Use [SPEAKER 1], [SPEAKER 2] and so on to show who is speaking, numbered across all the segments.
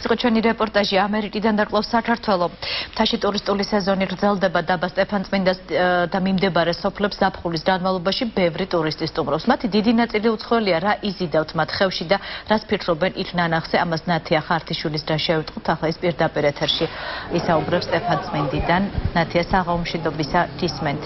[SPEAKER 1] იყო ჩვენი რეპორტაჟი ამერიკიდან და კლავს საქართველო. მთაში ტურისტული სეზონი გრძელდება დაბა სტეფანწმინდას და მიმდებარე სოფლებს ზაფხულის განმავლობაში ბევრი ტურისტი სტუმრობს. მათი დიდი ნაწილი უცხოელია, რა იზიდავთ მათ ხევში და რას ფიქრობენ იქ ნანახზე, ამას ნათია ხართიშვილის და შევიტყოთ. ახლა ის პირდაპირ ეთერში ისაუბრებს სტეფანწმინდიდან. ნათია, საღამომშვიდობისა, გისმენთ.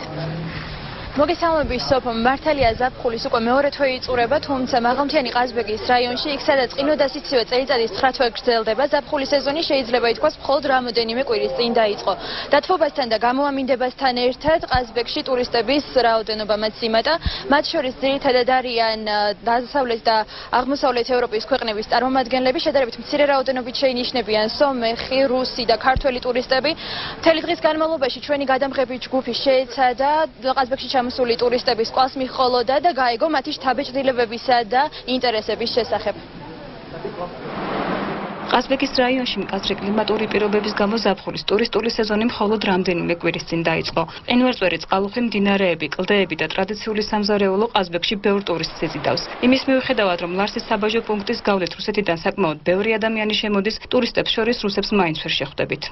[SPEAKER 2] მოგესალმებით სოფო, მართალია ზაფხულის უკვე მეორე თვე იწურება, თუმცა მაღალმთიანი ყაზბეგის რაიონში, იქ სადაც ყინვა და სიცივე წელიწადის 9 თვე გრძელდება, ზაფხულის სეზონი შეიძლება ითქვას მხოლოდ რამოდენიმე კვირის წინ დაიწყო. დათბობასთან და გამოამინდებასთან ერთად ყაზბეგში ტურისტების რაოდენობამაც იმატა, მათ შორის ძირითადად არიან დასავლეთ და აღმოსავლეთ ევროპის ქვეყნების წარმომადგენლები, შედარებით მცირე რაოდენობით შეინიშნებიან სომეხი, რუსი და ქართველი ტურისტები. მთელი დღის განმავლობაში ჩვენი გადამღები ჯგუფი შეეცადა ყაზბეგში მოსული ტურისტების კვალს მიხოლოდა და გაიგო მათი შთაბეჭდილებებისა და ინტერესების შესახებ.
[SPEAKER 3] ყაზბეგის რაიონში მკაცრი კლიმატური პირობების გამო ზაფხულის ტურისტული სეზონი მხოლოდ რამდენიმე კვირის წინ დაიწყო. მყინვარწვერი, წყალუხვი მდინარეები, კლდეები და ტრადიციული სამზარეულო ყაზბეგში ბევრ ტურისტს იზიდავს. იმის მიუხედავად, რომ ლარსის საბაჟო პუნქტის გავლით რუსეთიდან საკმაოდ ბევრი ადამიანი შემოდის, ტურისტებს შორის რუსებს მაინც ვერ შეხვდებით.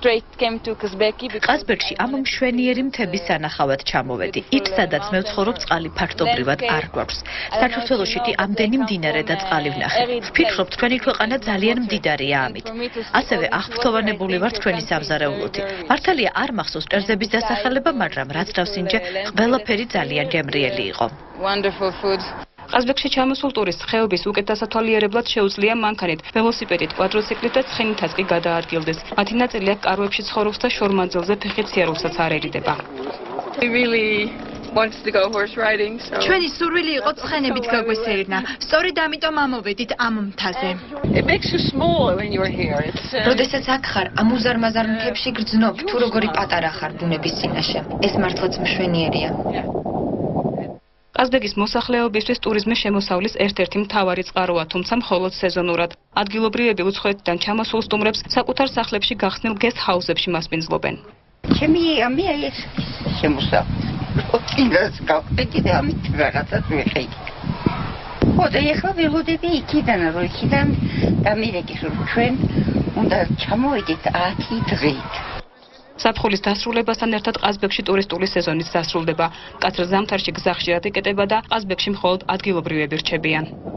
[SPEAKER 1] ყაზბეგში ამ მშვენიერი მთების სანახავად ჩამოვედი. იქ, სადაც მე ვცხოვრობ, წყალი ფაქტობრივად არ გვაქვს. საქართველოში კი ამდენი მდინარე და წყალი ვნახე. ვფიქრობ, თქვენი ქვეყანა ძალიან მდიდარია ამით. ასევე აღფრთოვანებული ვარ თქვენი სამზარეულოთი. მართალია არ მახსოვს კერძების დასახელება, მაგრამ რაც დავსინჯე, ყველაფერი ძალიან გემრიელი იყო.
[SPEAKER 3] ყაზბეგში ჩამოსულ ტურისტს ხეობის უკეთ დასათვალიერებლად შეუძლია მანქანით, ველოსიპედით, კვადროციკლით და ცხენითაც კი გადაადგილდეს. მათი ნაწილი აქ კაროებში ცხოვრობს და შორმანძილზე ფეხით სიარულსაც არერიდება.
[SPEAKER 2] ჩვენი სურვილი იყო ცხენებით გაგვესეირნა. სწორედ ამიტომ ამოვედით ამ მთაზე.
[SPEAKER 4] როდესაც აქ ხარ, ამ უზარმაზარ მთებში გრძნობ, თუ როგორი პატარა ხარ ბუნების წინაშე. ეს მართლაც მშვენიერია.
[SPEAKER 3] ყაზბეგის მოსახლეობისთვის ტურიზმი შემოსავლის ერთ-ერთი მთავარი წყაროა, თუმცა მხოლოდ სეზონურად. ადგილობრივები უცხოეთიდან ჩამოსულ სტუმრებს საკუთარ სახლებში გახსნილ guest house-ებში მასპინძლობენ.
[SPEAKER 5] ჩემი ამი ეს შემოსავ. წინას გავყიდი და ამით რაღაცას ვიყიდი. ხო და ეხლა ველოდები იქიდან, რომ იქიდან დამირეკის, რომ ჩვენ უნდა ჩამოვიდეთ 10 დღით.
[SPEAKER 3] ზაფხულის დასრულებასთან ერთად ყაზბეგში ტურისტული სეზონიც დასრულდება. მკაცრ ზამთარში გზა ხშირად იკეტება და ყაზბეგში მხოლოდ ადგილობრივები რჩებიან.